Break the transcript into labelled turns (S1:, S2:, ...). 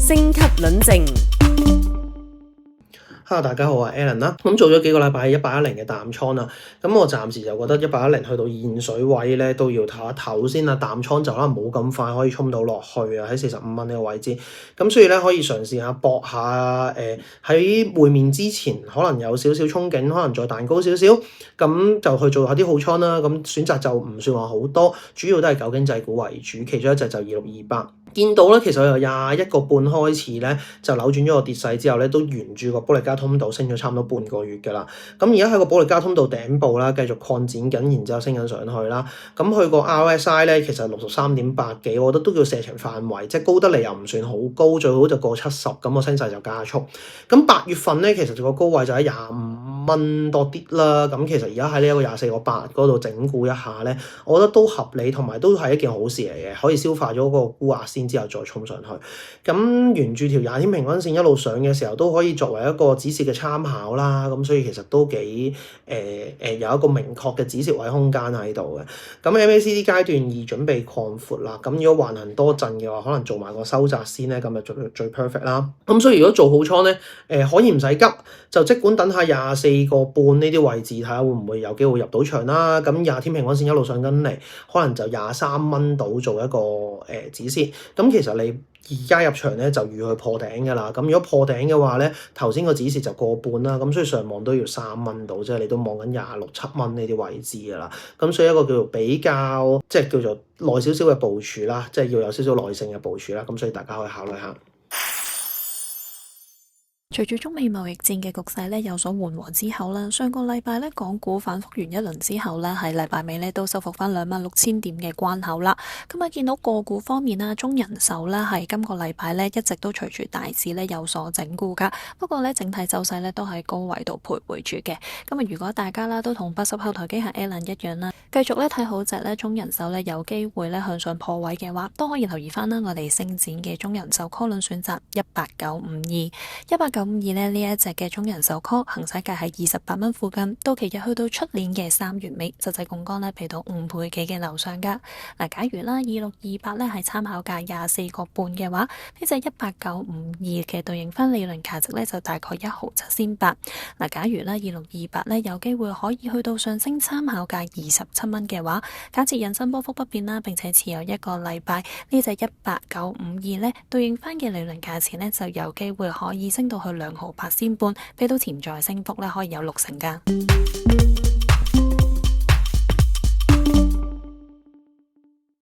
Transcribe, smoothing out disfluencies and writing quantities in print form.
S1: 星級論證。
S2: Hello， 大家好，我係 Alan 啦。咁做咗幾個禮拜110嘅淡倉啦，咁我暫時就覺得110去到現水位咧都要唞一唞先啦。淡倉就可能冇咁快可以衝到落去啊，喺45蚊呢個位置。咁所以咧可以嘗試下搏下喺會面之前可能有少少憧憬，可能再彈高少少，咁就去做下啲好倉啦。咁選擇就唔算話好多，主要都係舊經濟股為主，其中一隻就2628。見到咧，其實由21個半開始咧，就扭轉咗個跌勢之後咧，都沿住個保力加通道升咗差唔多半個月㗎啦。咁而家喺個保力加通道頂部啦，繼續擴展緊，然之後升緊上去啦。咁佢個 RSI 咧，其實63.8幾，我覺得都叫射程範圍，即係高得嚟又唔算好高，最好就過70，咁個升勢就加速。咁8月份咧，其實個高位就喺25蚊多啲啦。咁其實而家喺呢一個24個8嗰度整固一下咧，我覺得都合理，同埋都係一件好事嚟嘅，可以消化咗個沽壓先之後再衝上去。咁沿住條20天平均線一路上嘅時候，都可以作為一個止蝕嘅參考啦。咁所以其實都幾有一個明確嘅止蝕位空間喺度嘅。咁 MACD 階段2準備擴闊啦。咁如果橫行多陣嘅話，可能做埋個收窄先咧，咁就最 perfect 啦。咁所以如果做好倉咧，可以唔使急，就即管等下24個半呢啲位置，睇下會唔會有機會入到場啦。咁20天平均線一路上緊嚟，可能就23蚊度做一個止蝕。咁其實你而家入場咧就預佢破頂㗎啦。咁如果破頂嘅話咧，頭先個止蝕就過半啦。咁所以上望都要3蚊度，即係你都望緊26、7蚊呢啲位置㗎啦。咁所以一個叫做比較即係叫做耐少少嘅部署啦，即係要有少少耐性嘅部署啦。咁所以大家可以考慮下。
S3: 隨住中美貿易戰嘅局勢咧有所緩和之後啦，上個禮拜咧港股反覆完一輪之後咧，喺禮拜尾咧都收復翻26,000點嘅關口啦。咁啊，見到個股方面啦，中人壽咧係今個禮拜咧一直都隨住大市咧有所整固噶，不過咧整體走勢咧都喺高位度徘徊住嘅。咁啊，如果大家啦都同80後台機械 Alan 一樣啦，繼續咧睇好隻咧中人壽咧有機會咧向上破位嘅話，都可以留意翻啦我哋星展嘅中人壽 call 輪選擇18952呢一隻嘅中人壽 call 行使價喺28蚊附近，到期日去到出年嘅3月尾，實際槓桿咧俾到5倍幾嘅樓上噶。嗱，假如啦2628咧係參考價24個半嘅話，呢隻18952嘅對應翻理論價值咧就大概1毫7仙8。嗱，假如啦2628咧有機會可以去到上升參考價27蚊嘅話，假設引伸波幅不變啦，並且持有一個禮拜，呢隻18952咧對應翻嘅理論價錢咧就有機會可以升到去2毫8仙半，俾到潛在升幅咧可以有60%噶。